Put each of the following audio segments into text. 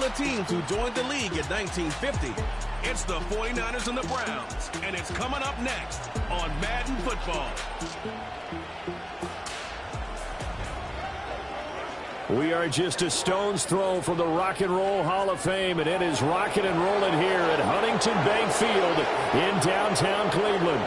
the teams who joined the league in 1950. It's the 49ers and the Browns, and it's coming up next on Madden Football. We are just a stone's throw from the Rock and Roll Hall of Fame, and it is rocking and rolling here at Huntington Bank Field in downtown Cleveland.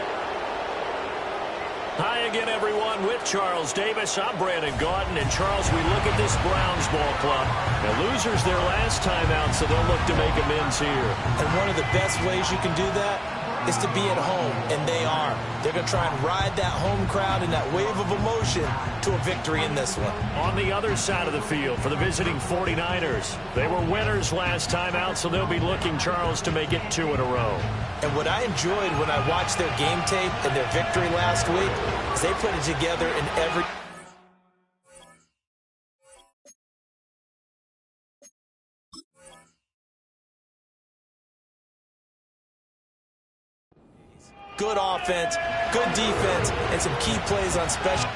Hi again, everyone. With Charles Davis, I'm Brandon Gaudin. And, Charles, we look at this Browns ball club. The losers their last time out, so they'll look to make amends here. And one of the best ways you can do that is to be at home, and they are. They're going to try and ride that home crowd and that wave of emotion to a victory in this one. On the other side of the field for the visiting 49ers, they were winners last time out, so they'll be looking, Charles, to make it 2 in a row. And what I enjoyed when I watched their game tape and their victory last week is they put it together in every... Good offense, good defense, and some key plays on special...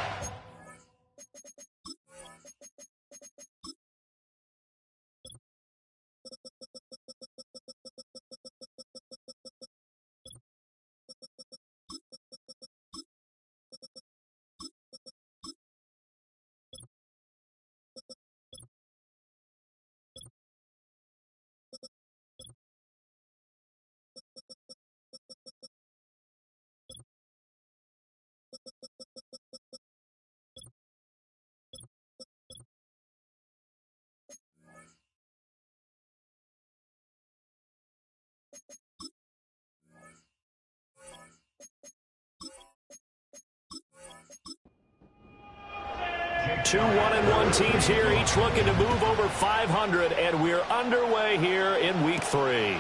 Two 1-1 teams here, each looking to move over 500, and we're underway here in Week 3.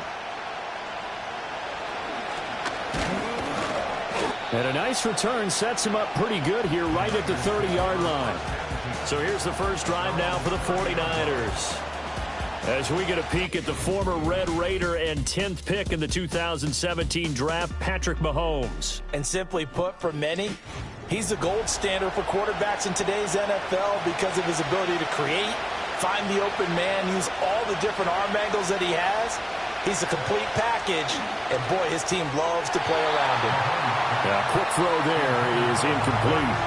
And a nice return sets him up pretty good here right at the 30-yard line. So here's the first drive now for the 49ers. As we get a peek at the former Red Raider and 10th pick in the 2017 draft, Patrick Mahomes. And simply put, for many, he's the gold standard for quarterbacks in today's NFL because of his ability to create, find the open man, use all the different arm angles that he has. He's a complete package, and boy, his team loves to play around him. Yeah, quick throw there is incomplete.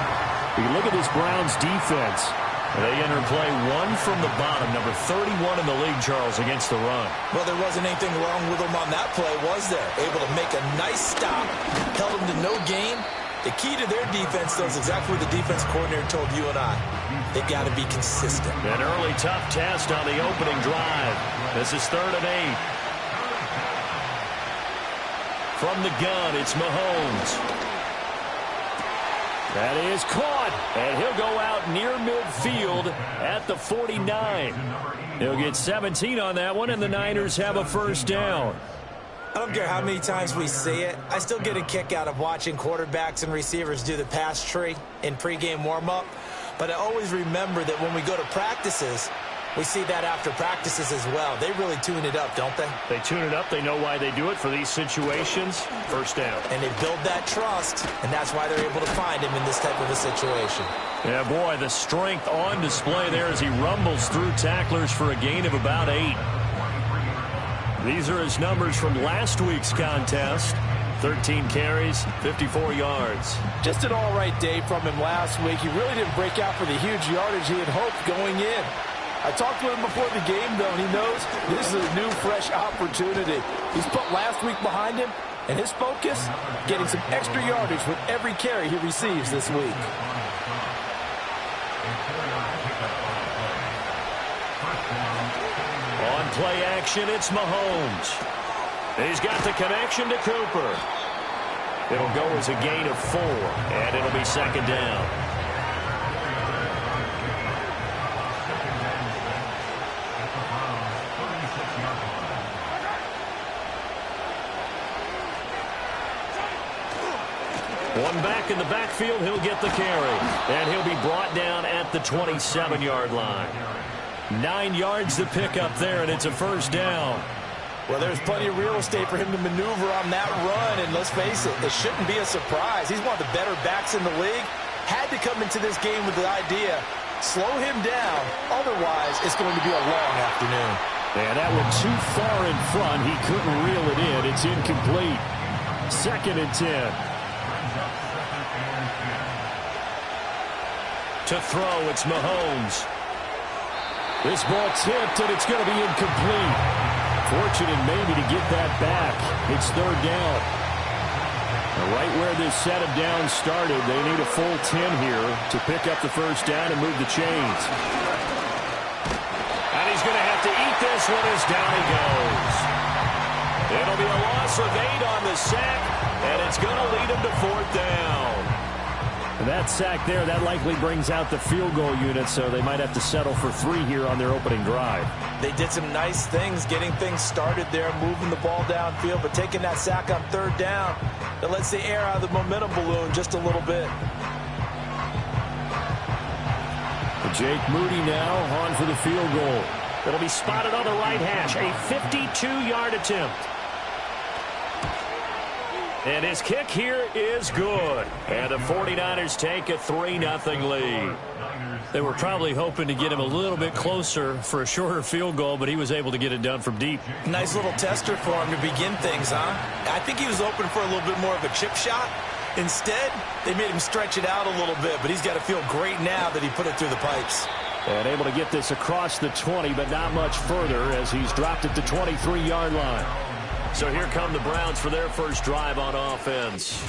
You look at this Browns defense. They enter play 1 from the bottom, number 31 in the league, Charles, against the run. Well, there wasn't anything wrong with them on that play, was there? Able to make a nice stop, held them to no gain. The key to their defense, though, is exactly what the defense coordinator told you and I. They've got to be consistent. An early tough test on the opening drive. This is 3rd and 8. From the gun, it's Mahomes. That is caught, and he'll go out near midfield at the 49. He'll get 17 on that one, and the Niners have a first down. I don't care how many times we see it. I still get a kick out of watching quarterbacks and receivers do the pass tree in pregame warm-up. But I always remember that when we go to practices, we see that after practices as well. They really tune it up, don't they? They tune it up. They know why they do it for these situations. First down. And they build that trust, and that's why they're able to find him in this type of a situation. Yeah, boy, the strength on display there as he rumbles through tacklers for a gain of about 8. These are his numbers from last week's contest. 13 carries, 54 yards. Just an all-right day from him last week. He really didn't break out for the huge yardage he had hoped going in. I talked to him before the game, though, and he knows this is a new, fresh opportunity. He's put last week behind him, and his focus, getting some extra yardage with every carry he receives this week. On play action, it's Mahomes. He's got the connection to Cooper. It'll go as a gain of 4, and it'll be 2nd down. One back in the backfield, he'll get the carry. And he'll be brought down at the 27-yard line. 9 yards to pick up there, and it's a first down. Well, there's plenty of real estate for him to maneuver on that run, and let's face it, it shouldn't be a surprise. He's one of the better backs in the league. Had to come into this game with the idea, slow him down, otherwise it's going to be a long afternoon. And that one too far in front. He couldn't reel it in. It's incomplete. 2nd and 10. To throw, it's Mahomes. This ball tipped, and it's going to be incomplete. Fortunate maybe to get that back. It's 3rd down. Right where this set of downs started, they need a full 10 here to pick up the 1st down and move the chains. And he's going to have to eat this one as down he goes. It'll be a loss of 8 on the sack, and it's going to lead him to 4th down. And that sack there, that likely brings out the field goal unit, so they might have to settle for 3 here on their opening drive. They did some nice things, getting things started there, moving the ball downfield, but taking that sack on 3rd down, that lets the air out of the momentum balloon just a little bit. Jake Moody now on for the field goal. It'll be spotted on the right hash, a 52-yard attempt. And his kick here is good. And the 49ers take a 3-0 lead. They were probably hoping to get him a little bit closer for a shorter field goal, but he was able to get it done from deep. Nice little tester for him to begin things, huh? I think he was open for a little bit more of a chip shot. Instead, they made him stretch it out a little bit, but he's got to feel great now that he put it through the pipes. And able to get this across the 20, but not much further as he's dropped at the 23-yard line. So here come the Browns for their first drive on offense.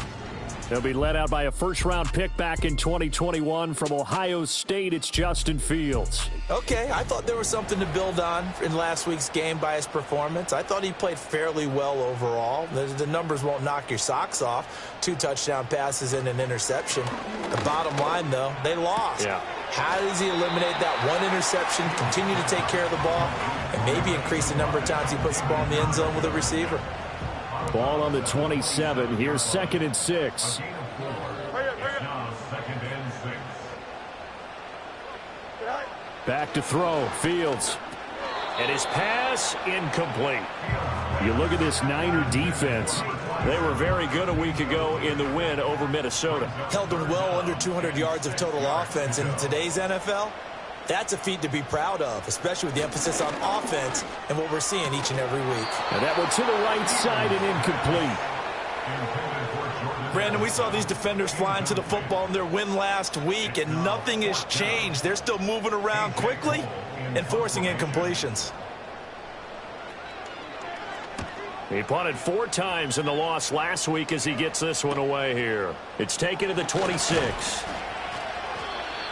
They'll be led out by a first-round pick back in 2021 from Ohio State. It's Justin Fields. Okay, I thought there was something to build on in last week's game by his performance. I thought he played fairly well overall. The numbers won't knock your socks off. 2 touchdown passes and an interception. The bottom line, though, they lost. Yeah. How does he eliminate that one interception, continue to take care of the ball, and maybe increase the number of times he puts the ball in the end zone with a receiver? Ball on the 27. Here's 2nd and 6. Back to throw. Fields. And his pass incomplete. You look at this Niner defense. They were very good a week ago in the win over Minnesota. Held them well under 200 yards of total offense. In today's NFL, that's a feat to be proud of, especially with the emphasis on offense and what we're seeing each and every week. And that one to the right side and incomplete. Brandon, we saw these defenders flying to the football in their win last week, and nothing has changed. They're still moving around quickly and forcing incompletions. He punted 4 times in the loss last week as he gets this one away here. It's taken to the 26.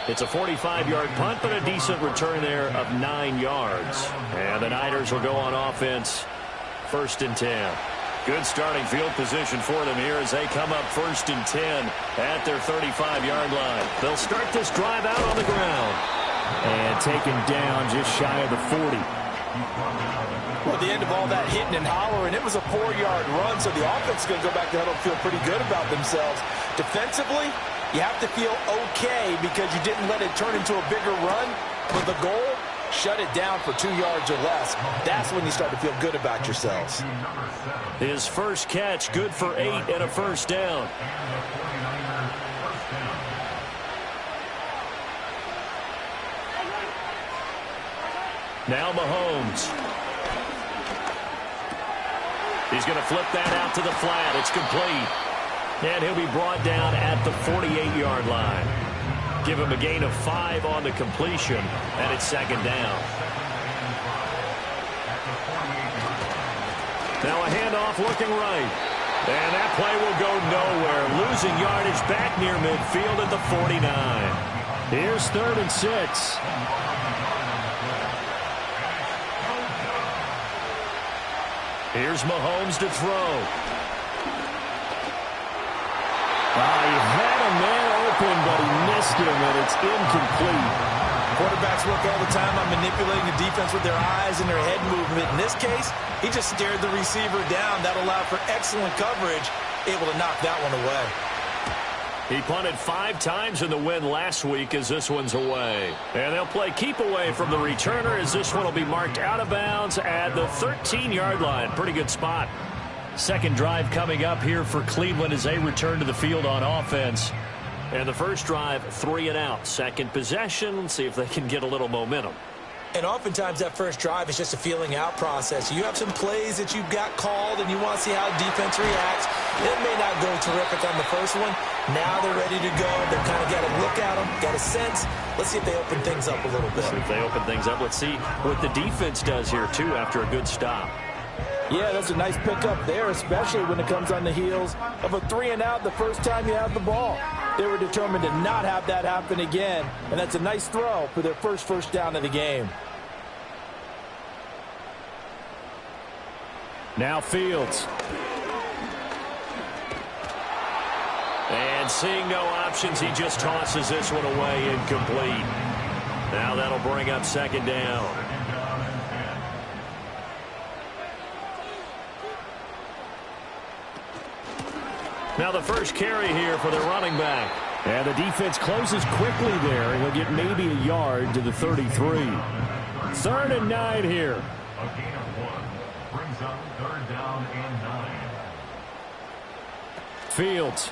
It's a 45-yard punt, but a decent return there of 9 yards. And the Niners will go on offense, 1st and 10. Good starting field position for them here as they come up 1st and 10 at their 35-yard line. They'll start this drive out on the ground. And taken down just shy of the 40. Well, at the end of all that hitting and hollering, it was a 4-yard run, so the offense is going to go back to huddle and feel pretty good about themselves. Defensively, you have to feel okay because you didn't let it turn into a bigger run. But the goal, shut it down for 2 yards or less. That's when you start to feel good about yourselves. His first catch, good for 8 and a 1st down. Now Mahomes. He's going to flip that out to the flat. It's complete. And he'll be brought down at the 48-yard line. Give him a gain of 5 on the completion, and it's 2nd down. Now a handoff looking right. And that play will go nowhere. Losing yardage back near midfield at the 49. Here's 3rd and 6. Here's Mahomes to throw. He had a man open, but he missed him, and it's incomplete. Quarterbacks work all the time on manipulating the defense with their eyes and their head movement. In this case, he just stared the receiver down. That allowed for excellent coverage, able to knock that one away. He punted 5 times in the win last week as this one's away. And they'll play keep away from the returner as this one will be marked out of bounds at the 13-yard line. Pretty good spot. Second drive coming up here for Cleveland as they return to the field on offense. And the first drive, 3 and out. Second possession, see if they can get a little momentum. And oftentimes that first drive is just a feeling out process. You have some plays that you've got called and you want to see how defense reacts. It may not go terrific on the first one. Now they're ready to go. They've kind of got a look at them, got a sense. Let's see if they open things up a little bit. See if they open things up. Let's see what the defense does here, too, after a good stop. Yeah, that's a nice pickup there, especially when it comes on the heels of a 3-and-out the first time you have the ball. They were determined to not have that happen again, and that's a nice throw for their first down of the game. Now Fields. And seeing no options, he just tosses this one away incomplete. Now that'll bring up second down. Now the first carry here for the running back. And the defense closes quickly there. He'll get maybe a yard to the 33. 3rd and 9 here. A gain of 1 brings up 3rd down and 9. Fields.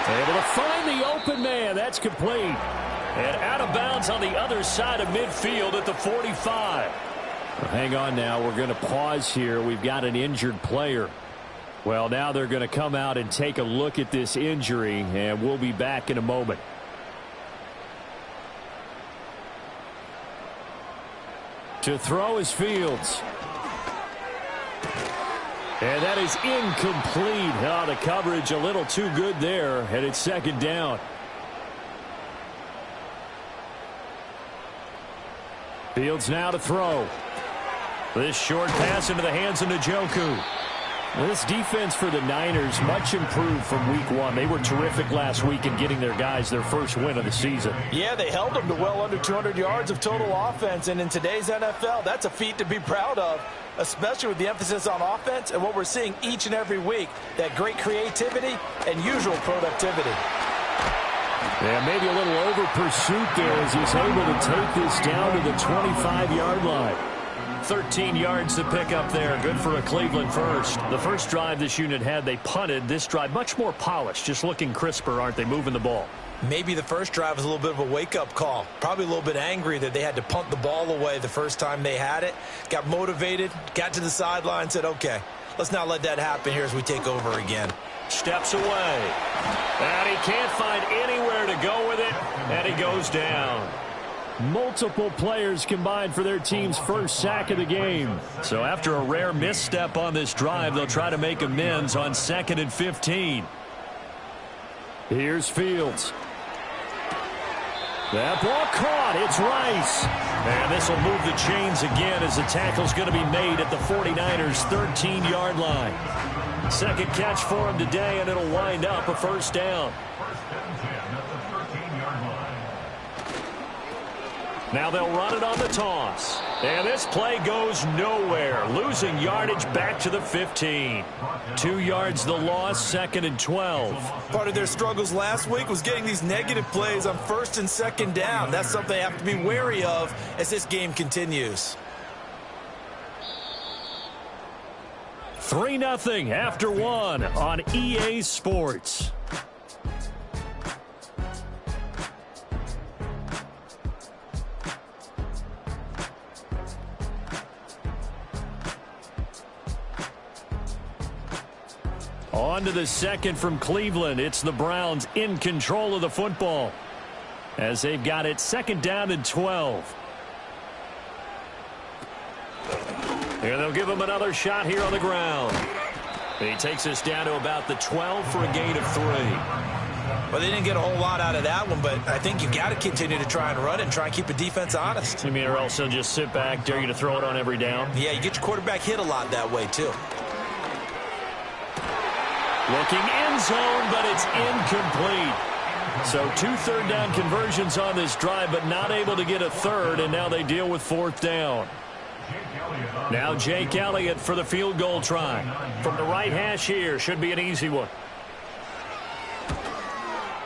Able to find the open man. That's complete. And out of bounds on the other side of midfield at the 45. Hang on now. We're going to pause here. We've got an injured player. Well, now they're going to come out and take a look at this injury, and we'll be back in a moment. To throw is Fields. And that is incomplete. Oh, the coverage a little too good there, and it's second down. Fields now to throw. This short pass into the hands of Njoku. This defense for the Niners much improved from week 1. They were terrific last week in getting their guys their first win of the season. Yeah, they held them to well under 200 yards of total offense, and in today's NFL, that's a feat to be proud of, especially with the emphasis on offense and what we're seeing each and every week, that great creativity and usual productivity. Yeah, maybe a little over pursuit there as he's able to take this down to the 25-yard line. 13 yards to pick up there. Good for a Cleveland first. The first drive this unit had, they punted. This drive, much more polished, just looking crisper, aren't they, moving the ball? Maybe the first drive was a little bit of a wake-up call. Probably a little bit angry that they had to punt the ball away the first time they had it. Got motivated, got to the sideline, said, okay, let's not let that happen here as we take over again. Steps away. And he can't find anywhere to go with it, and he goes down. Multiple players combined for their team's first sack of the game. So after a rare misstep on this drive, they'll try to make amends on 2nd and 15. Here's Fields. That ball caught. It's Rice. And this will move the chains again as the tackle's going to be made at the 49ers' 13-yard line. Second catch for him today, and it'll wind up a first down. Now they'll run it on the toss. And this play goes nowhere. Losing yardage back to the 15. 2 yards the loss, 2nd and 12. Part of their struggles last week was getting these negative plays on 1st and 2nd down. That's something they have to be wary of as this game continues. 3-0 after 1 on EA Sports. On to the second from Cleveland. It's the Browns in control of the football as they've got it 2nd down and 12. And they'll give him another shot here on the ground. He takes us down to about the 12 for a gain of 3. Well, they didn't get a whole lot out of that one, but I think you got to continue to try and run it and try and keep the defense honest. You mean, or else they'll just sit back, dare you to throw it on every down? Yeah, you get your quarterback hit a lot that way, too. Looking end zone, but it's incomplete. So 2 third-down conversions on this drive, but not able to get a third, and now they deal with 4th down. Now Jake Elliott for the field goal try. From the right hash here, should be an easy one.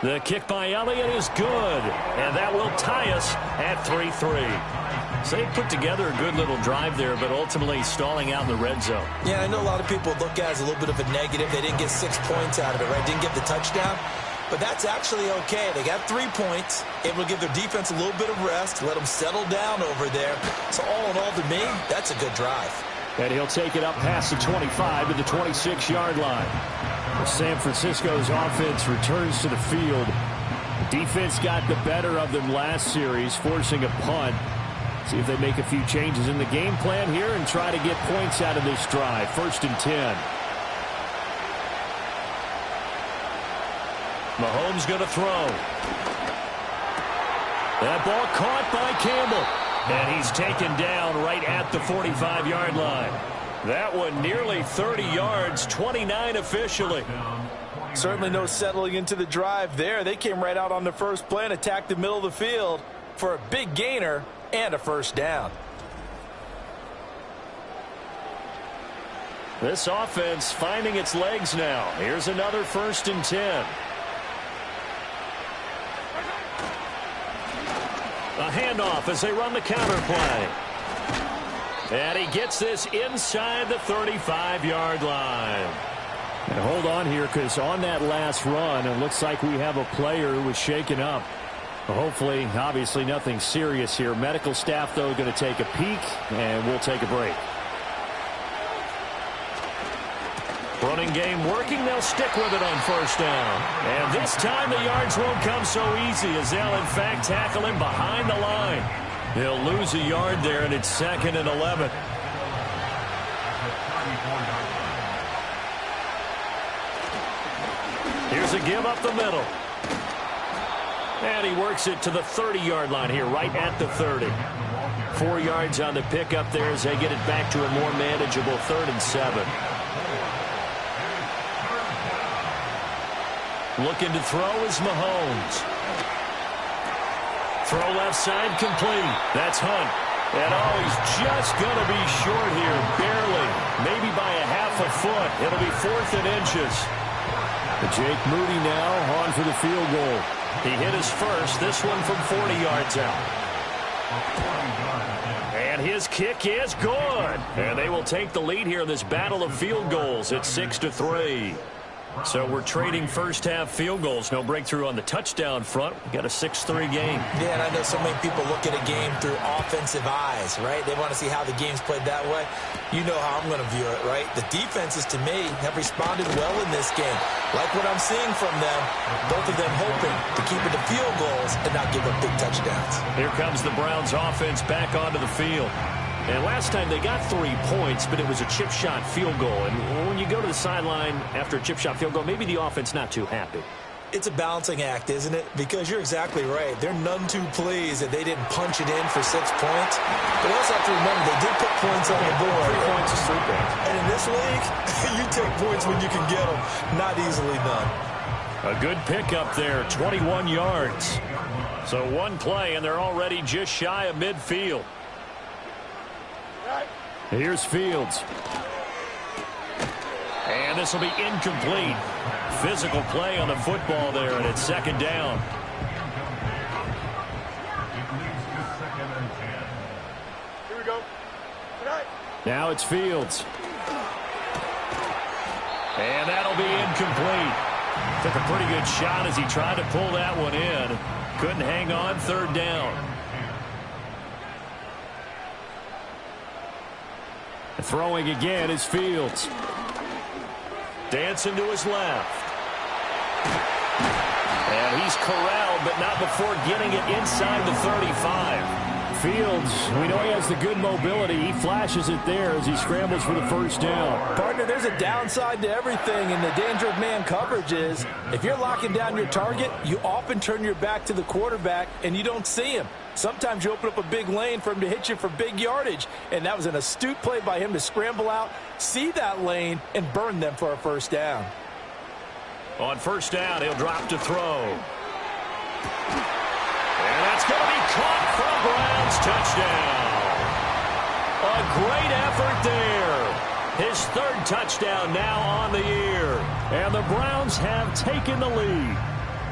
The kick by Elliott is good, and that will tie us at 3-3. So they put together a good little drive there, but ultimately stalling out in the red zone. Yeah, I know a lot of people look at it as a little bit of a negative. They didn't get 6 points out of it, right? Didn't get the touchdown. but that's actually okay. They got 3 points, able to give their defense a little bit of rest, let them settle down over there. So all in all, to me, that's a good drive. And he'll take it up past the 25 to the 26-yard line. San Francisco's offense returns to the field. Defense got the better of them last series, forcing a punt. See if they make a few changes in the game plan here and try to get points out of this drive. 1st and 10. Mahomes going to throw. That ball caught by Campbell. And he's taken down right at the 45-yard line. That one nearly 30 yards, 29 officially. Certainly no settling into the drive there. They came right out on the first play and attacked the middle of the field for a big gainer and a 1st down. This offense finding its legs now. Here's another 1st and 10. A handoff as they run the counter play. And he gets this inside the 35-yard line. And hold on here, because on that last run, it looks like we have a player who was shaken up. Hopefully, obviously nothing serious here. Medical staff, though, going to take a peek, and we'll take a break. Running game working. They'll stick with it on 1st down. And this time the yards won't come so easy, as they'll, in fact, tackle him behind the line. He'll lose a yard there, and it's 2nd and 11. Here's a give up the middle. And he works it to the 30-yard line here, right at the 30. 4 yards on the pickup there as they get it back to a more manageable 3rd and 7. Looking to throw is Mahomes. Throw left side complete. That's Hunt. And oh, he's just going to be short here, barely. Maybe by a half a foot. It'll be 4th and inches. Jake Moody now on for the field goal. He hit his first, this one from 40 yards out. And his kick is good. And they will take the lead here in this battle of field goals at 6-3. So we're trading first-half field goals. No breakthrough on the touchdown front. We got a 6-3 game. Yeah, and I know so many people look at a game through offensive eyes, right? They want to see how the game's played that way. You know how I'm going to view it, right? The defenses, to me, have responded well in this game. Like what I'm seeing from them, both of them hoping to keep it to field goals and not give up big touchdowns. Here comes the Browns offense back onto the field. And last time they got 3 points, but it was a chip shot field goal. And when you go to the sideline after a chip shot field goal, maybe the offense not too happy. It's a balancing act, isn't it? Because you're exactly right. They're none too pleased that they didn't punch it in for 6 points. But we also have to remember they did put points on the board. 3 points is 3 points. And in this league, you take points when you can get them. Not easily done. A good pickup there, 21 yards. So one play, and they're already just shy of midfield. Here's Fields. And this will be incomplete. Physical play on the football there, and it's 2nd down. Here we go. Now it's Fields. And that'll be incomplete. Took a pretty good shot as he tried to pull that one in. Couldn't hang on, 3rd down. Throwing again is Fields. Dancing to his left. And he's corralled, but not before getting it inside the 35. Fields, we know he has the good mobility. He flashes it there as he scrambles for the 1st down. Partner, there's a downside to everything, and the danger of man coverage is if you're locking down your target, you often turn your back to the quarterback and you don't see him. Sometimes you open up a big lane for him to hit you for big yardage, and that was an astute play by him to scramble out, see that lane, and burn them for a 1st down. On 1st down, he'll drop to throw. And that's going to be caught for a Browns touchdown. A great effort there. His 3rd touchdown now on the year. And the Browns have taken the lead.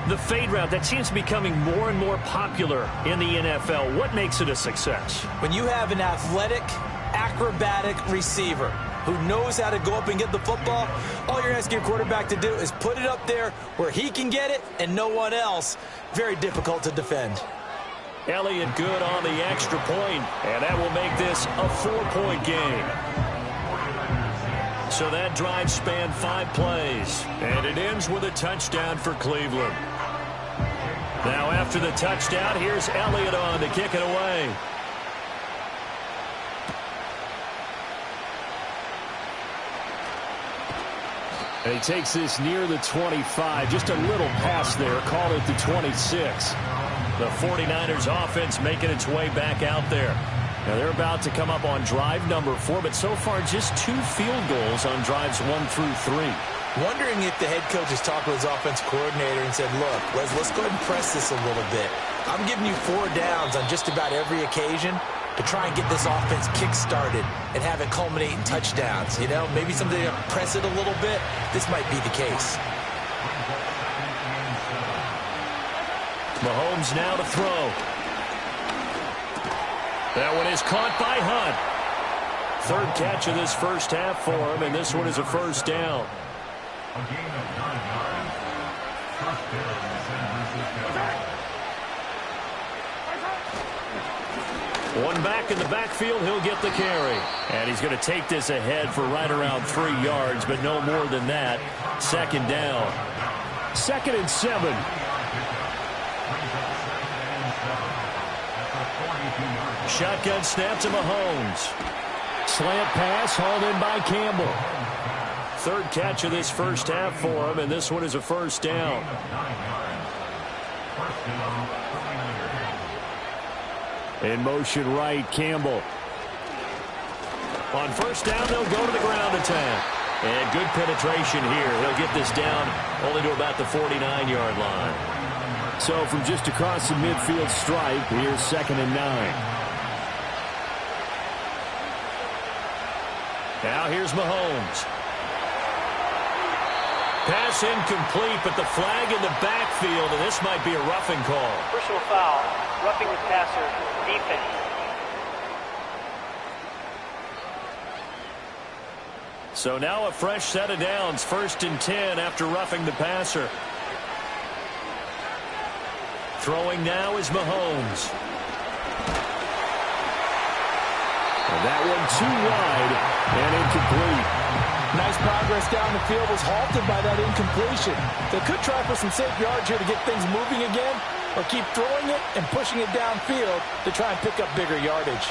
The fade route, that seems to be becoming more and more popular in the NFL. What makes it a success? When you have an athletic, acrobatic receiver who knows how to go up and get the football, all you're asking your quarterback to do is put it up there where he can get it and no one else. Very difficult to defend. Elliott good on the extra point, and that will make this a 4-point game. So that drive spanned 5 plays, and it ends with a touchdown for Cleveland. Now after the touchdown, here's Elliott on to kick it away. And he takes this near the 25. Just a little pass there. Call it the 26. The 49ers offense making its way back out there. Now they're about to come up on drive number 4, but so far just 2 field goals on drives 1 through 3. Wondering if the head coach has talked with his offense coordinator and said, look, let's go ahead and press this a little bit. I'm giving you 4 downs on just about every occasion to try and get this offense kick-started and have it culminate in touchdowns. You know, maybe something to press it a little bit. This might be the case. Mahomes now to throw. That one is caught by Hunt. 3rd catch of this first half for him, and this one is a first down. A gain of 9 yards. First down, San Francisco. One back in the backfield, he'll get the carry. And he's going to take this ahead for right around 3 yards, but no more than that. 2nd down. 2nd and 7. Shotgun snap to Mahomes. Slant pass hauled in by Campbell. 3rd catch of this first half for him, and this one is a first down. In motion right, Campbell. On first down, they'll go to the ground attack. And good penetration here. He'll get this down only to about the 49-yard line. So from just across the midfield stripe, here's 2nd and 9. Now here's Mahomes. Pass incomplete, but the flag in the backfield, and this might be a roughing call. Personal foul, roughing the passer, defense. So now a fresh set of downs, 1st and 10 after roughing the passer. Throwing now is Mahomes. And that one too wide and incomplete. Nice progress down the field, was halted by that incompletion. They could try for some safe yards here to get things moving again, or keep throwing it and pushing it downfield to try and pick up bigger yardage.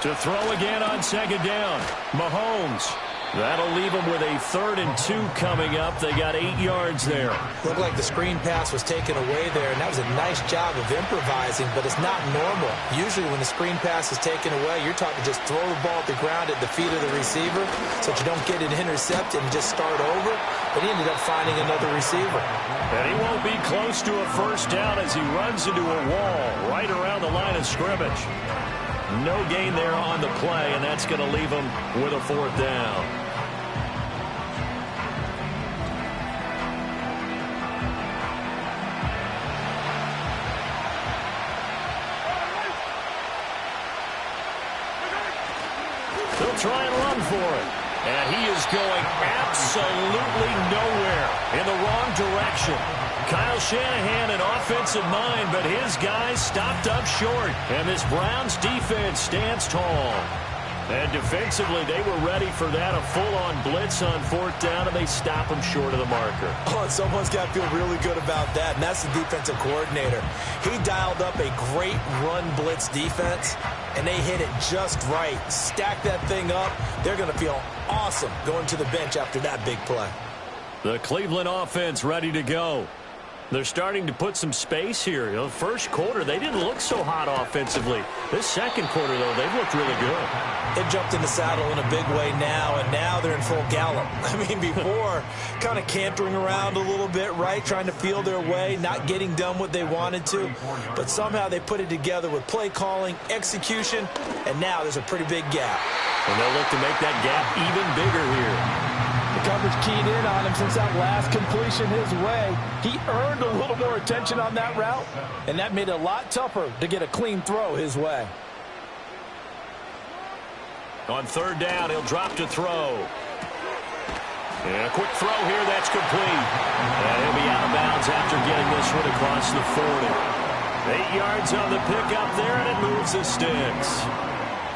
To throw again on 2nd down, Mahomes. That'll leave them with a 3rd and 2 coming up. They got 8 yards there. Looked like the screen pass was taken away there, and that was a nice job of improvising, but it's not normal. Usually when the screen pass is taken away, you're taught to just throw the ball at the ground at the feet of the receiver so that you don't get it intercepted and just start over. But he ended up finding another receiver. And he won't be close to a first down as he runs into a wall right around the line of scrimmage. No gain there on the play, and that's going to leave him with a 4th down. They'll try and run for it. And he is going absolutely nowhere, in the wrong direction. Kyle Shanahan an offensive mind, but his guys stopped up short. And this Browns defense stands tall. And defensively, they were ready for that, a full-on blitz on 4th down, and they stop him short of the marker. Oh, and someone's got to feel really good about that, and that's the defensive coordinator. He dialed up a great run blitz defense, and they hit it just right. Stack that thing up. They're going to feel awesome going to the bench after that big play. The Cleveland offense ready to go. They're starting to put some space here. You know, first quarter, they didn't look so hot offensively. This second quarter, though, they've looked really good. They've jumped in the saddle in a big way now, and now they're in full gallop. I mean, before, kind of cantering around a little bit, right, trying to feel their way, not getting done what they wanted to. But somehow they put it together with play calling, execution, and now there's a pretty big gap. And they'll look to make that gap even bigger here. The coverage keyed in on him since that last completion his way. He earned a little more attention on that route, and that made it a lot tougher to get a clean throw his way. On third down, he'll drop to throw. And a quick throw here, that's complete. And he'll be out of bounds after getting this one across the 40. 8 yards on the pickup there, and it moves the sticks.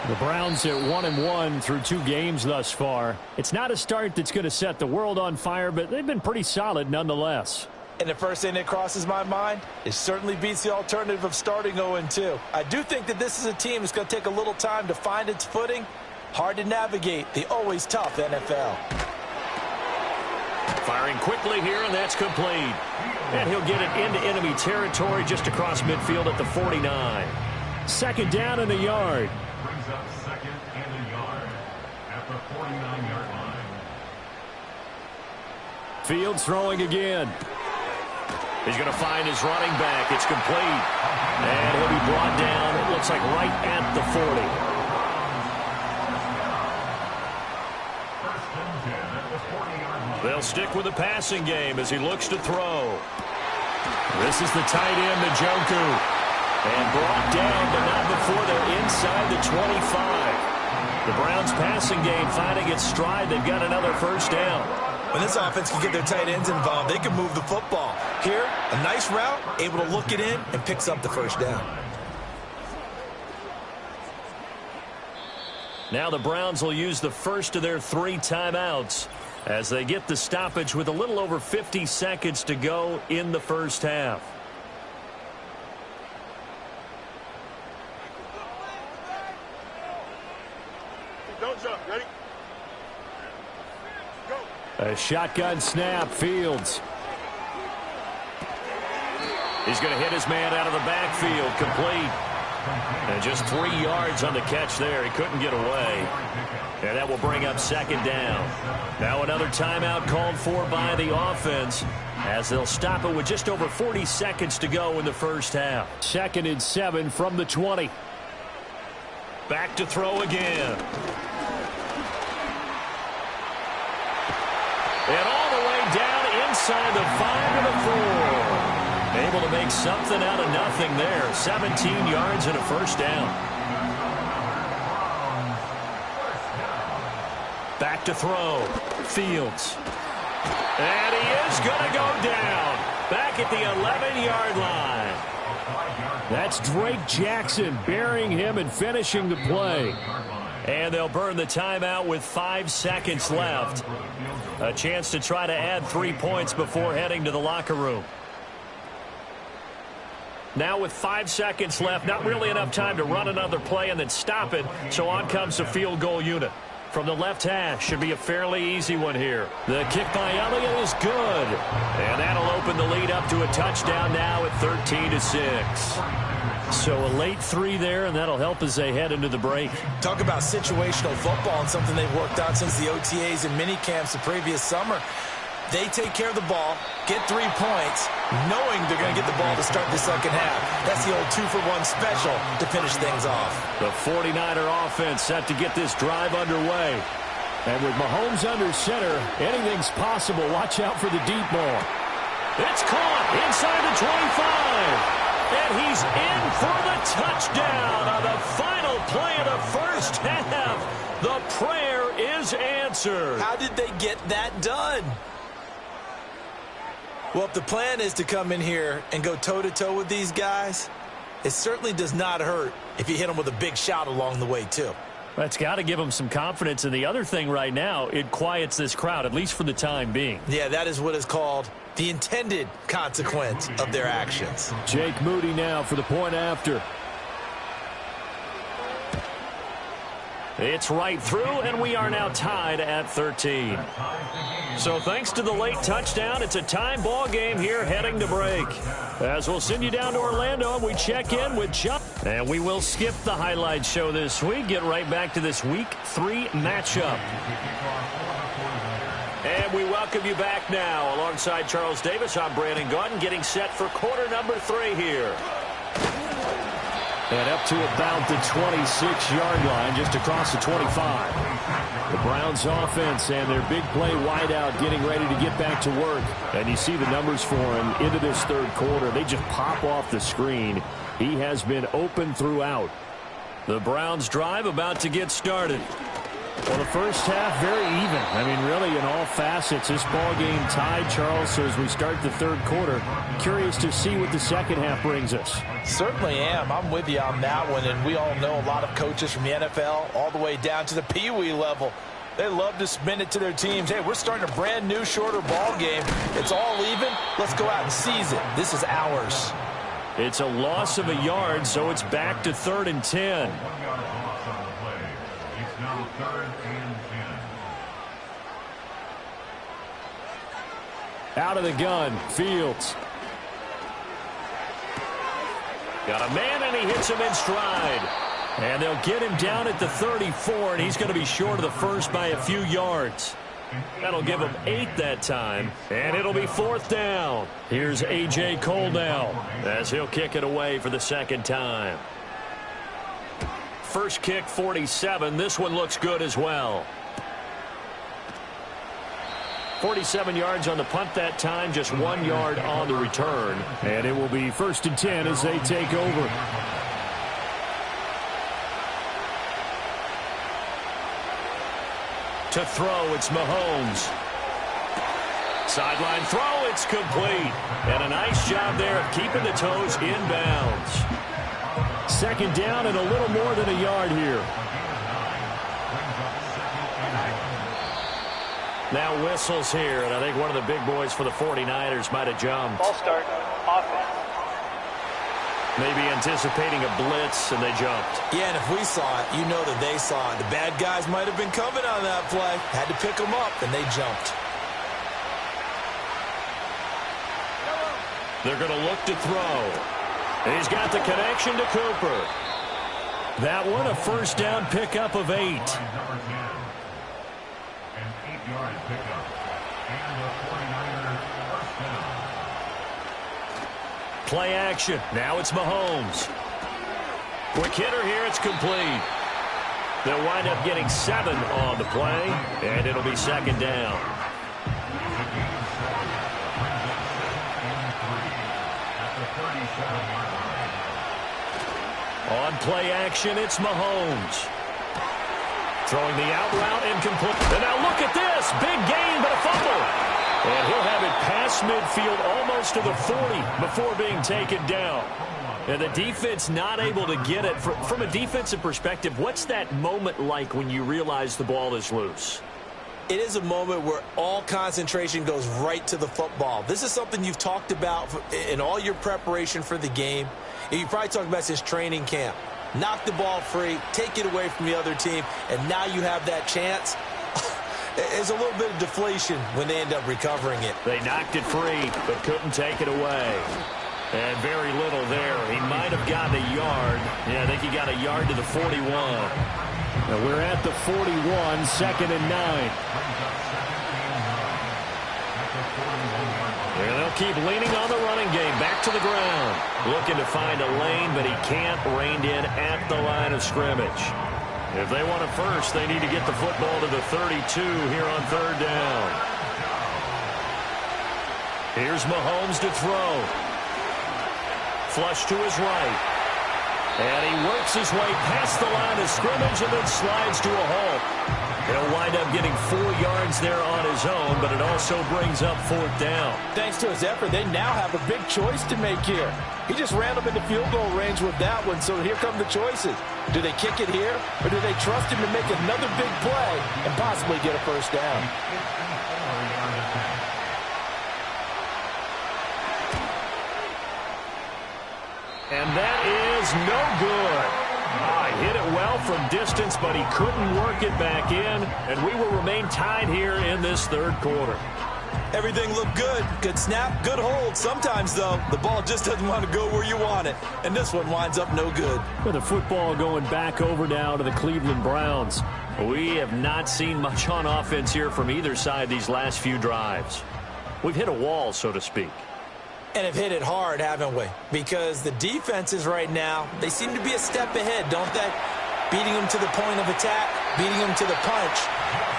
The Browns at 1-1 through 2 games thus far. It's not a start that's going to set the world on fire, but they've been pretty solid nonetheless. And the first thing that crosses my mind, it certainly beats the alternative of starting 0-2. I do think that this is a team that's going to take a little time to find its footing. Hard to navigate the always tough NFL. Firing quickly here, and that's complete. And he'll get it into enemy territory just across midfield at the 49. Second down and a yard. Brings up second and a yard at the 49-yard line. Fields throwing again. He's going to find his running back. It's complete. And he'll be brought down, it looks like right at the 40. They'll stick with the passing game as he looks to throw. This is the tight end, Njoku. And brought down, but not before they're inside the 25. The Browns passing game finding its stride. They've got another first down. When this offense can get their tight ends involved, they can move the football. Here, a nice route, able to look it in, and picks up the first down. Now the Browns will use the first of their 3 timeouts as they get the stoppage with a little over 50 seconds to go in the first half. Don't jump. Ready? Go. A shotgun snap, Fields. He's going to hit his man out of the backfield, complete. And just 3 yards on the catch there. He couldn't get away. And that will bring up second down. Now another timeout called for by the offense as they'll stop it with just over 40 seconds to go in the first half. 2nd and 7 from the 20. Back to throw again. And all the way down inside the 5 to the 4. Able to make something out of nothing there. 17 yards and a first down. Back to throw. Fields. And he is going to go down. Back at the 11-yard line. That's Drake Jackson burying him and finishing the play. And they'll burn the timeout with 5 seconds left. A chance to try to add 3 points before heading to the locker room. Now with 5 seconds left, not really enough time to run another play and then stop it. So on comes the field goal unit. From the left hash, should be a fairly easy one here. The kick by Elliott is good. And that'll open the lead up to a touchdown now at 13-6. So a late 3 there, and that'll help as they head into the break. Talk about situational football and something they've worked on since the OTAs and mini camps the previous summer. They take care of the ball, get 3 points, knowing they're going to get the ball to start the second half. That's the old 2-for-1 special to finish things off. The 49er offense set to get this drive underway. And with Mahomes under center, anything's possible. Watch out for the deep ball. It's caught inside the 25. And he's in for the touchdown on the final play of the first half. The prayer is answered. How did they get that done? Well, if the plan is to come in here and go toe-to-toe with these guys, it certainly does not hurt if you hit them with a big shot along the way, too. That's got to give them some confidence. And the other thing right now, it quiets this crowd, at least for the time being. Yeah, that is what is called the intended consequence of their actions. Jake Moody now for the point after. It's right through, and we are now tied at 13. So thanks to the late touchdown, it's a time ball game here heading to break. As we'll send you down to Orlando, and we check in with John. And we will skip the highlight show this week, get right back to this Week 3 matchup. And we welcome you back now. Alongside Charles Davis, I'm Brandon Gaudin, getting set for quarter number 3 here. And up to about the 26-yard line, just across the 25. The Browns offense and their big play wideout getting ready to get back to work. And you see the numbers for him into this third quarter. They just pop off the screen. He has been open throughout. The Browns drive about to get started. Well, the first half, very even. I mean, really, in all facets, this ball game tied, Charles. So as we start the third quarter, curious to see what the second half brings us. Certainly am. I'm with you on that one. And we all know a lot of coaches from the NFL all the way down to the Pee-wee level. They love to spin it to their teams. Hey, we're starting a brand new, shorter ball game. It's all even. Let's go out and seize it. This is ours. It's a loss of a yard, so it's back to 3rd and 10. It's now 3rd and 10. Out of the gun, Fields. Got a man, and he hits him in stride. And they'll get him down at the 34, and he's going to be short of the first by a few yards. That'll give him 8 that time, and it'll be 4th down. Here's A.J. Cole now as he'll kick it away for the second time. First kick, 47. This one looks good as well. 47 yards on the punt that time, just 1 yard on the return. And it will be 1st and 10 as they take over. To throw, it's Mahomes. Sideline throw, it's complete. And a nice job there of keeping the toes inbounds. Second down and a little more than a yard here. Now whistles here, and I think one of the big boys for the 49ers might have jumped. Ball start, offense. Maybe anticipating a blitz, and they jumped. Yeah, and if we saw it, you know that they saw it. The bad guys might have been coming on that play. Had to pick them up, and they jumped. They're going to look to throw. And he's got the connection to Cooper. That one, a first down pickup of 8. Number 10. An 8-yard pickup. And the 49ers first down. Play action. Now it's Mahomes. Quick hitter here. It's complete. They'll wind up getting 7 on the play, and it'll be second down. On play action, it's Mahomes. Throwing the out route incomplete. And now look at this. Big gain, but a fumble. And he'll have it past midfield almost to the 40 before being taken down. And the defense not able to get it. From a defensive perspective, what's that moment like when you realize the ball is loose? It is a moment where all concentration goes right to the football. This is something you've talked about in all your preparation for the game. And you probably talked about since training camp. Knock the ball free, take it away from the other team, and now you have that chance. There's a little bit of deflation when they end up recovering it. They knocked it free, but couldn't take it away. And very little there. He might have gotten a yard. Yeah, I think he got a yard to the 41. Now we're at the 41, 2nd and 9. And they'll keep leaning on the running game. Back to the ground. Looking to find a lane, but he can't. Reined in at the line of scrimmage. If they want it first, they need to get the football to the 32 here on 3rd down. Here's Mahomes to throw. Flush to his right. And he works his way past the line of scrimmage and then slides to a halt. He'll wind up getting 4 yards there on his own, but it also brings up 4th down. Thanks to his effort, they now have a big choice to make here. He just ran them into field goal range with that one, so here come the choices. Do they kick it here, or do they trust him to make another big play and possibly get a first down? And that is no good. Hit it well from distance, but he couldn't work it back in, and we will remain tied here in this 3rd quarter. Everything looked good. Good snap, good hold. Sometimes, though, the ball just doesn't want to go where you want it, and this one winds up no good. With the football going back over now to the Cleveland Browns. We have not seen much on offense here from either side these last few drives. We've hit a wall, so to speak. And have hit it hard, haven't we? Because the defenses right now, they seem to be a step ahead, don't they? Beating them to the point of attack, beating them to the punch.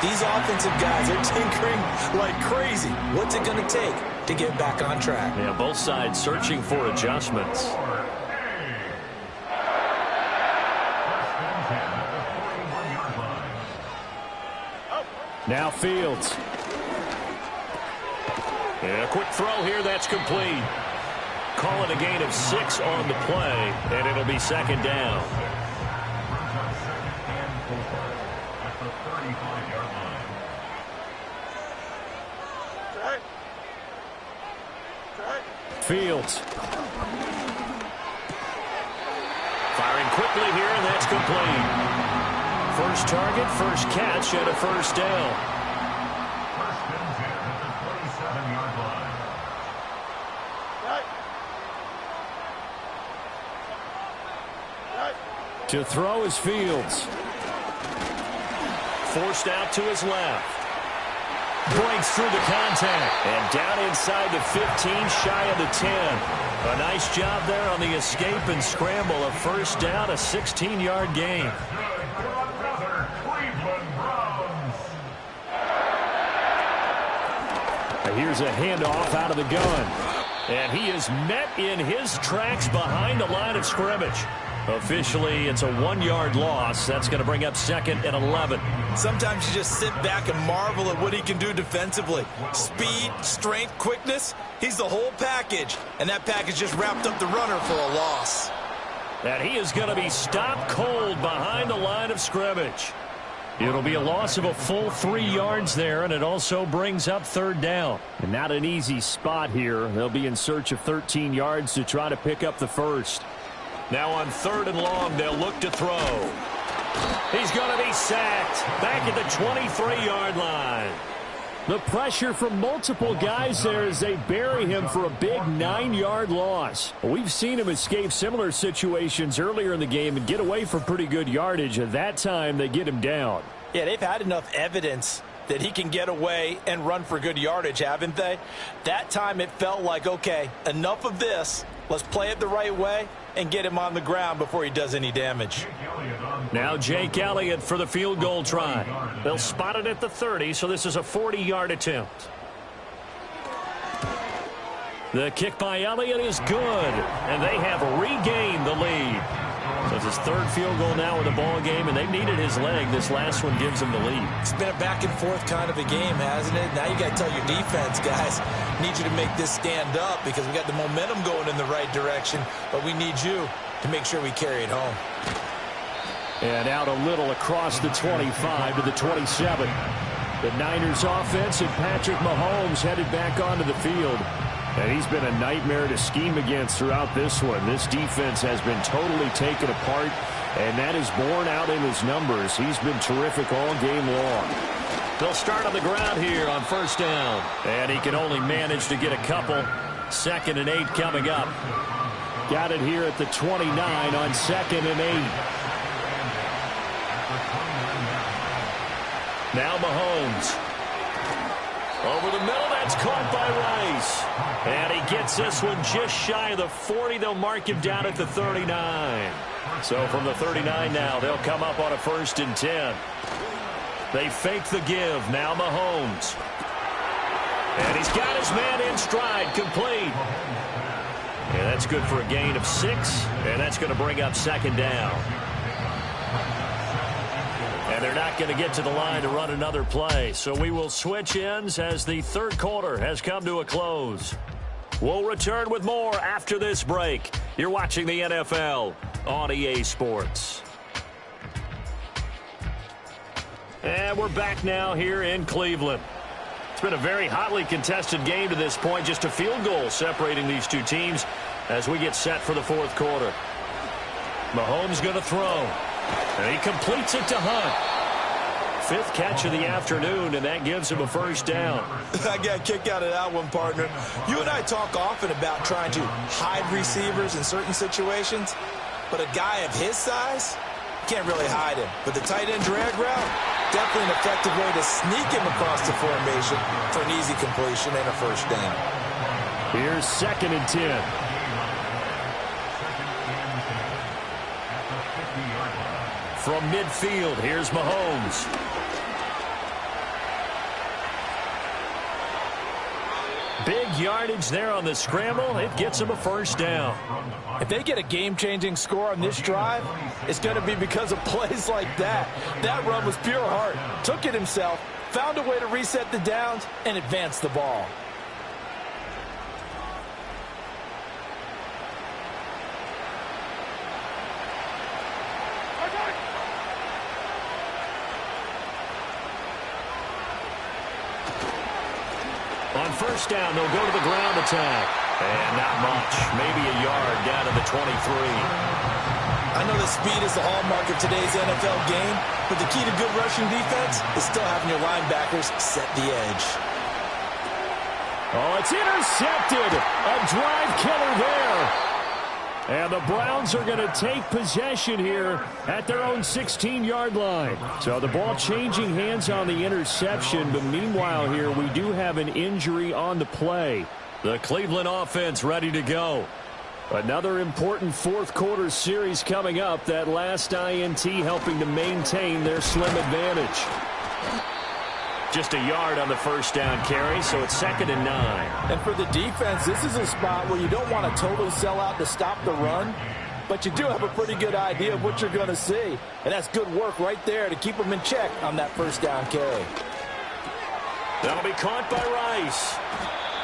These offensive guys are tinkering like crazy. What's it going to take to get back on track? Yeah, both sides searching for adjustments. Now Fields. And a quick throw here, that's complete. Call it a gain of 6 on the play, and it'll be second down. At the 35-yard line. Fields. Firing quickly here, and that's complete. First target, first catch, and a first down. First and 10 at the 27-yard line. To throw is Fields. Forced out to his left. Breaks through the contact. And down inside the 15, shy of the 10. A nice job there on the escape and scramble. A first down, a 16-yard gain. Good for another Cleveland Browns. Here's a handoff out of the gun. And he is met in his tracks behind the line of scrimmage. Officially, it's a 1-yard loss. That's going to bring up second and 11. Sometimes you just sit back and marvel at what he can do defensively. Speed, strength, quickness. He's the whole package. And that package just wrapped up the runner for a loss. And he is going to be stopped cold behind the line of scrimmage. It'll be a loss of a full 3 yards there, and it also brings up third down. And not an easy spot here. They'll be in search of 13 yards to try to pick up the first. Now on third and long, they'll look to throw. He's going to be sacked back at the 23-yard line. The pressure from multiple guys there as they bury him for a big 9-yard loss. We've seen him escape similar situations earlier in the game and get away for pretty good yardage. At that time, they get him down. Yeah, they've had enough evidence that he can get away and run for good yardage, haven't they? That time it felt like, okay, enough of this. Let's play it the right way and get him on the ground before he does any damage. Now Jake Elliott for the field goal try. They'll spot it at the 30, so this is a 40-yard attempt. The kick by Elliott is good, and they have regained the lead. So it's his third field goal now in the ball game, and they've needed his leg. This last one gives them the lead. It's been a back-and-forth kind of a game, hasn't it? Now you got to tell your defense, guys, need you to make this stand up because we got the momentum going in the right direction, but we need you to make sure we carry it home. And out a little across the 25 to the 27. The Niners offense and Patrick Mahomes headed back onto the field. And he's been a nightmare to scheme against throughout this one. This defense has been totally taken apart, and that is borne out in his numbers. He's been terrific all game long. They'll start on the ground here on first down. And he can only manage to get a couple. 2nd and 8 coming up. Got it here at the 29 on 2nd and 8. Now Mahomes. Over the middle, that's caught by Rice. And he gets this one just shy of the 40. They'll mark him down at the 39. So from the 39 now, they'll come up on a 1st and 10. They fake the give. Now Mahomes. And he's got his man in stride, complete. And that's good for a gain of 6. And that's going to bring up 2nd down. And they're not going to get to the line to run another play. So we will switch ends as the third quarter has come to a close. We'll return with more after this break. You're watching the NFL on EA Sports. And we're back now here in Cleveland. It's been a very hotly contested game to this point. Just a field goal separating these two teams as we get set for the fourth quarter. Mahomes going to throw. And he completes it to Hunt. 5th catch of the afternoon, and that gives him a first down. I got a kick out of that one, partner. You and I talk often about trying to hide receivers in certain situations, but a guy of his size, can't really hide him. But the tight end drag route, definitely an effective way to sneak him across the formation for an easy completion and a first down. Here's 2nd and 10. From midfield, here's Mahomes. Big yardage there on the scramble. It gets them a first down. If they get a game-changing score on this drive, it's going to be because of plays like that. That run was pure heart. Took it himself, found a way to reset the downs, and advance the ball. On first down, they'll go to the ground attack. And not much. Maybe a yard down to the 23. I know that speed is the hallmark of today's NFL game, but the key to good rushing defense is still having your linebackers set the edge. Oh, it's intercepted. A drive killer there. And the Browns are going to take possession here at their own 16-yard line. So the ball changing hands on the interception, but meanwhile here we do have an injury on the play. The Cleveland offense ready to go. Another important fourth-quarter series coming up. That last INT helping to maintain their slim advantage. Just a yard on the first down carry, so it's 2nd and 9. And for the defense, this is a spot where you don't want to totally sell out to stop the run, but you do have a pretty good idea of what you're going to see. And that's good work right there to keep them in check on that first down carry. That'll be caught by Rice.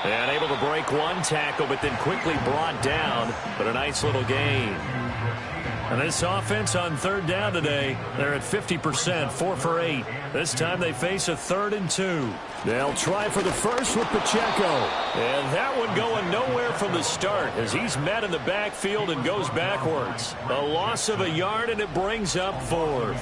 And able to break one tackle, but then quickly brought down. But a nice little gain. And this offense on third down today, they're at 50%, 4 for 8. This time they face a 3rd and 2. They'll try for the first with Pacheco. And that one going nowhere from the start as he's met in the backfield and goes backwards. A loss of a yard, and it brings up 4th.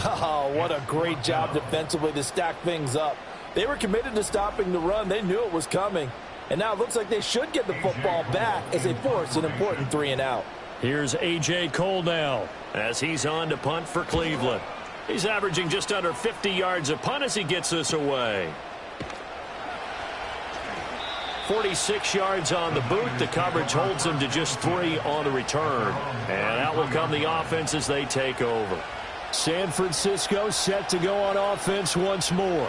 Oh, what a great job defensively to stack things up. They were committed to stopping the run. They knew it was coming. And now it looks like they should get the football back as they force an important 3 and out. Here's A.J. Cole now as he's on to punt for Cleveland. He's averaging just under 50 yards a punt as he gets this away. 46 yards on the boot. The coverage holds him to just 3 on the return. And out will come the offense as they take over. San Francisco set to go on offense once more.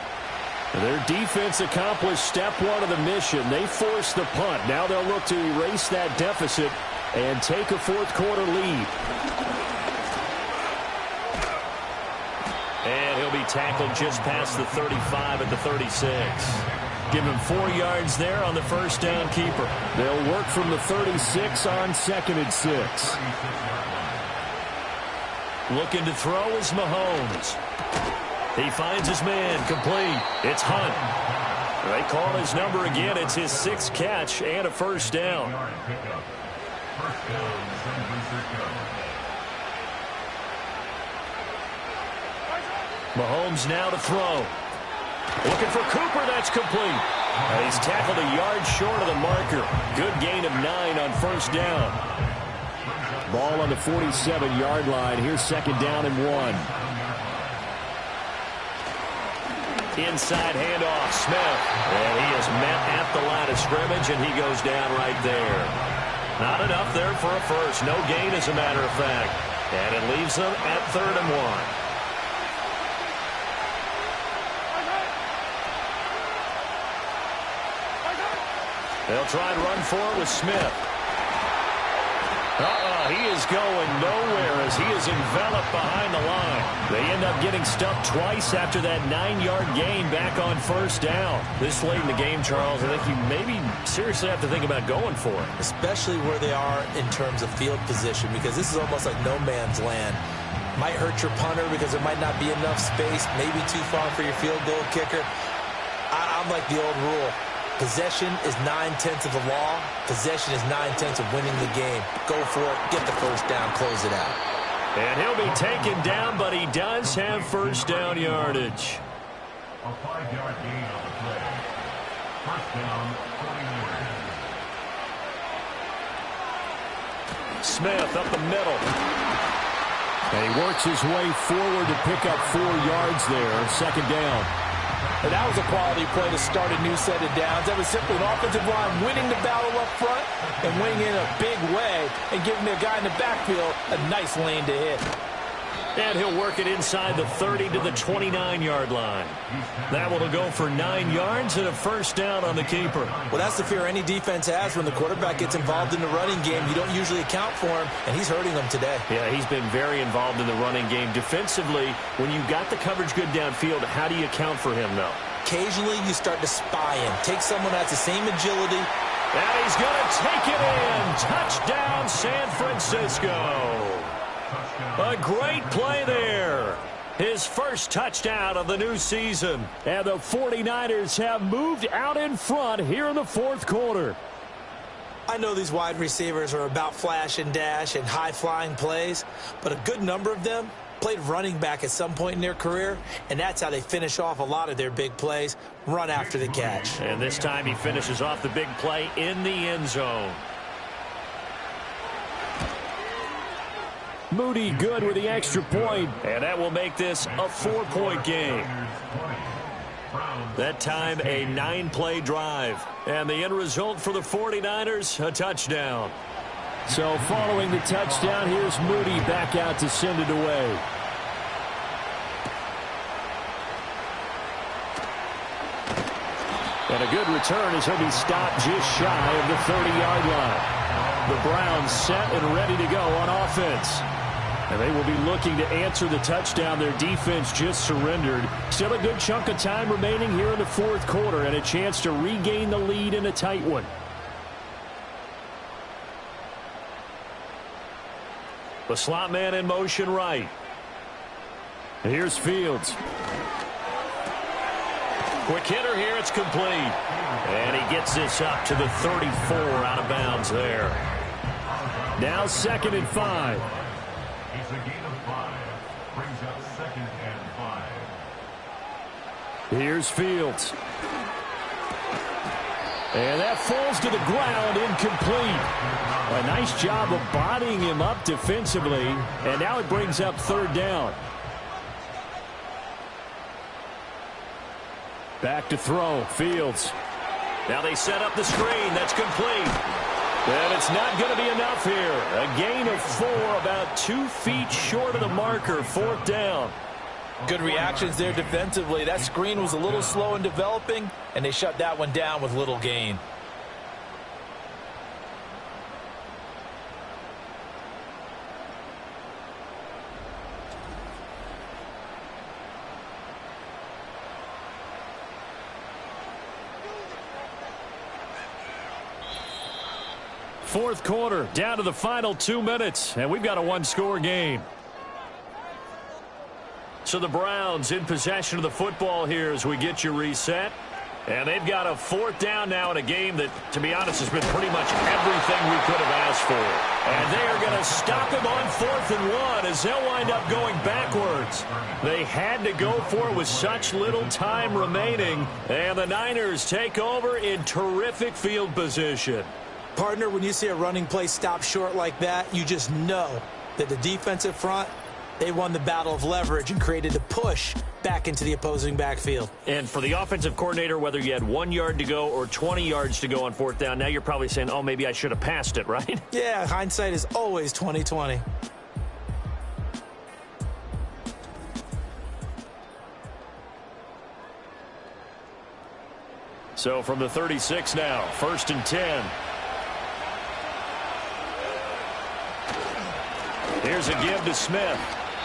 Their defense accomplished step 1 of the mission. They forced the punt. Now they'll look to erase that deficit and take a fourth-quarter lead. And he'll be tackled just past the 35 at the 36. Give him 4 yards there on the first down keeper. They'll work from the 36 on 2nd and 6. Looking to throw is Mahomes. He finds his man, complete. It's Hunt. They call his number again. It's his 6th catch and a first down. Mahomes now to throw. Looking for Cooper, that's complete. He's tackled a yard short of the marker. Good gain of 9 on first down. Ball on the 47-yard line. Here's 2nd down and 1. Inside handoff, Smith. And he is met at the line of scrimmage, and he goes down right there. Not enough there for a first. No gain, as a matter of fact. And it leaves them at 3rd and 1. They'll try and run for it with Smith. He is going nowhere as he is enveloped behind the line. They end up getting stuffed twice after that 9-yard gain back on first down. This late in the game, Charles, I think you maybe seriously have to think about going for it. Especially where they are in terms of field position, because this is almost like no man's land. Might hurt your punter because there might not be enough space, maybe too far for your field goal kicker. I'm like the old rule. Possession is 9/10 of the law. Possession is 9/10 of winning the game. Go for it. Get the first down. Close it out. And he'll be taken down, but he does have first down yardage. A 5-yard gain on the play. First down, 49ers. Smith up the middle. And he works his way forward to pick up 4 yards there. 2nd down. And that was a quality play to start a new set of downs. That was simply an offensive line winning the battle up front and winning in a big way and giving the guy in the backfield a nice lane to hit. And he'll work it inside the 30 to the 29-yard line. That one will go for 9 yards and a first down on the keeper. Well, that's the fear any defense has when the quarterback gets involved in the running game. You don't usually account for him, and he's hurting them today. Yeah, he's been very involved in the running game. Defensively, when you've got the coverage good downfield, how do you account for him, though? Occasionally, you start to spy him. Take someone that has the same agility. And he's going to take it in. Touchdown, San Francisco. A great play there. His first touchdown of the new season. And the 49ers have moved out in front here in the fourth quarter. I know these wide receivers are about flash and dash and high-flying plays, but a good number of them played running back at some point in their career, and that's how they finish off a lot of their big plays, run after the catch. And this time he finishes off the big play in the end zone. Moody good with the extra point, and that will make this a 4-point game. That time a 9-play drive, and the end result for the 49ers, a touchdown. So following the touchdown, here's Moody back out to send it away. And a good return as he'll be stopped just shy of the 30-yard line. The Browns set and ready to go on offense. And they will be looking to answer the touchdown their defense just surrendered. Still a good chunk of time remaining here in the fourth quarter and a chance to regain the lead in a tight one. The slot man in motion right. Here's Fields. Quick hitter here, it's complete. And he gets this up to the 34 out of bounds there. Now 2nd and 5. It's a gain of 5. Brings up 2nd and 5. Here's Fields. And that falls to the ground, incomplete. A nice job of bodying him up defensively. And now it brings up 3rd down. Back to throw, Fields. Now they set up the screen, that's complete. And it's not going to be enough here. A gain of 4, about 2 feet short of the marker, 4th down. Good reactions there defensively. That screen was a little slow in developing, and they shut that one down with little gain. Fourth quarter, down to the final 2 minutes, and we've got a 1-score game. So the Browns in possession of the football here as we get you reset. And they've got a 4th down now in a game that, to be honest, has been pretty much everything we could have asked for. And they are going to stop him on 4th and 1 as they'll wind up going backwards. They had to go for it with such little time remaining. And the Niners take over in terrific field position. Partner, when you see a running play stop short like that, you just know that the defensive front, they won the battle of leverage and created a push back into the opposing backfield. And for the offensive coordinator, whether you had 1 yard to go or 20 yards to go on 4th down, now you're probably saying, oh, maybe I should have passed it, right? Yeah, hindsight is always 20/20. So from the 36 now, 1st and 10. Here's a give to Smith.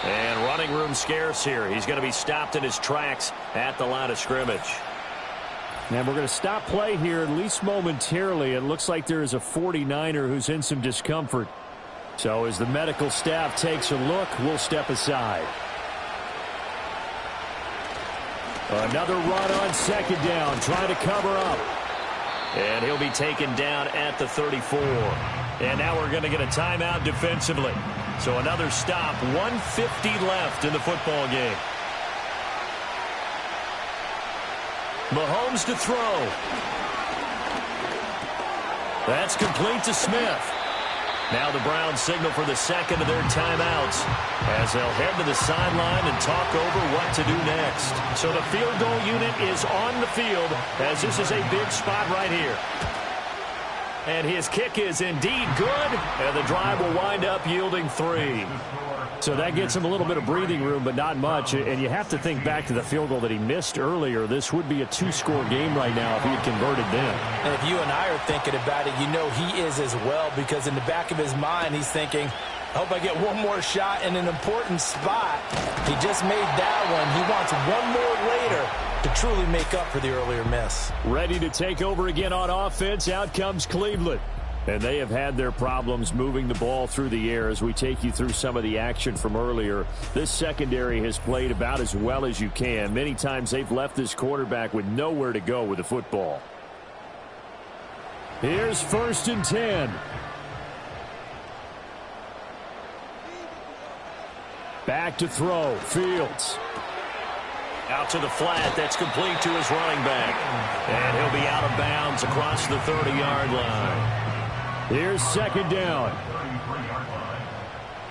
And running room scarce here. He's going to be stopped in his tracks at the line of scrimmage. And we're going to stop play here, at least momentarily. It looks like there is a 49er who's in some discomfort. So as the medical staff takes a look, we'll step aside. Another run on 2nd down, trying to cover up. And he'll be taken down at the 34. And now we're going to get a timeout defensively. So another stop, 1:50 left in the football game. Mahomes to throw. That's complete to Smith. Now the Browns signal for the 2nd of their timeouts as they'll head to the sideline and talk over what to do next. So the field goal unit is on the field as this is a big spot right here. And his kick is indeed good, and the drive will wind up yielding 3. So that gets him a little bit of breathing room, but not much. And you have to think back to the field goal that he missed earlier. This would be a 2-score game right now if he had converted then. And if you and I are thinking about it, you know he is as well, because in the back of his mind, he's thinking, I hope I get one more shot in an important spot. He just made that one. He wants one more later to truly make up for the earlier miss. Ready to take over again on offense. Out comes Cleveland. And they have had their problems moving the ball through the air as we take you through some of the action from earlier. This secondary has played about as well as you can. Many times they've left this quarterback with nowhere to go with the football. Here's 1st and 10. Back to throw. Fields. Out to the flat. That's complete to his running back. And he'll be out of bounds across the 30-yard line. Here's 2nd down. 33-yard line.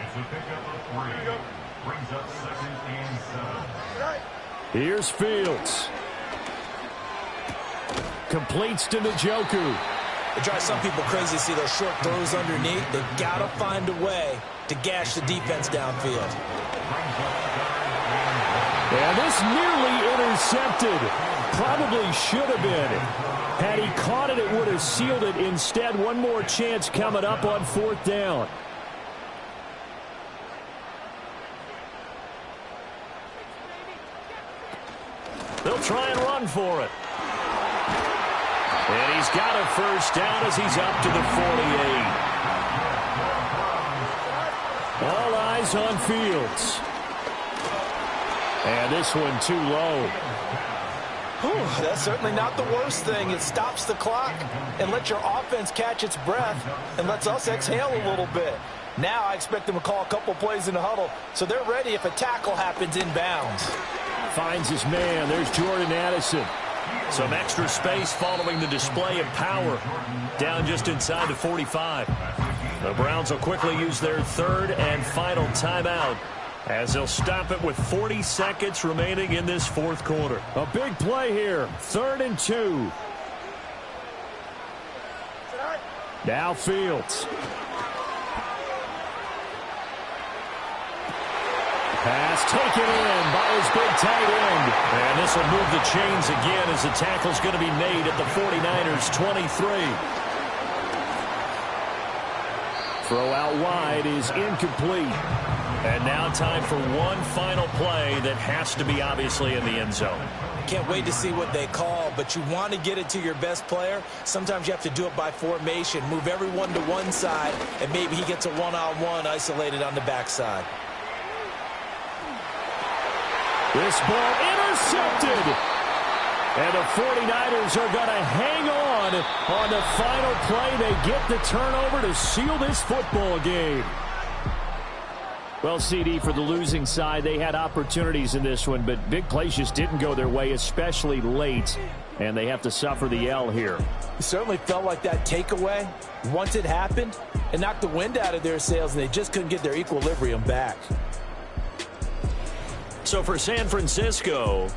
It's a pickup of 3. Brings up 2nd and 7. Here's Fields. Completes to Njoku. It drives some people crazy to see those short throws underneath. They've got to find a way to gash the defense downfield. And this nearly intercepted. Probably should have been. Had he caught it, it would have sealed it. Instead, one more chance coming up on 4th down. They'll try and run for it. And he's got a 1st down as he's up to the 48. All eyes on Fields. And this one too low. Whew, that's certainly not the worst thing. It stops the clock and lets your offense catch its breath and lets us exhale a little bit. Now I expect them to call a couple plays in the huddle, so they're ready if a tackle happens inbounds. Finds his man. There's Jordan Addison. Some extra space following the display of power. Down just inside the 45. The Browns will quickly use their 3rd and final timeout, as they'll stop it with 40 seconds remaining in this 4th quarter. A big play here. 3rd and 2. Now Fields. Pass taken in by his big tight end. And this will move the chains again as the tackle's going to be made at the 49ers 23. Throw out wide is incomplete. And now time for one final play that has to be obviously in the end zone. Can't wait to see what they call, but you want to get it to your best player. Sometimes you have to do it by formation. Move everyone to one side, and maybe he gets a one-on-one isolated on the backside. This ball intercepted. And the 49ers are going to hang on the final play. They get the turnover to seal this football game. Well, CD, for the losing side, they had opportunities in this one, but big plays just didn't go their way, especially late, and they have to suffer the L here. It certainly felt like that takeaway, once it happened, it knocked the wind out of their sails, and they just couldn't get their equilibrium back. So for San Francisco,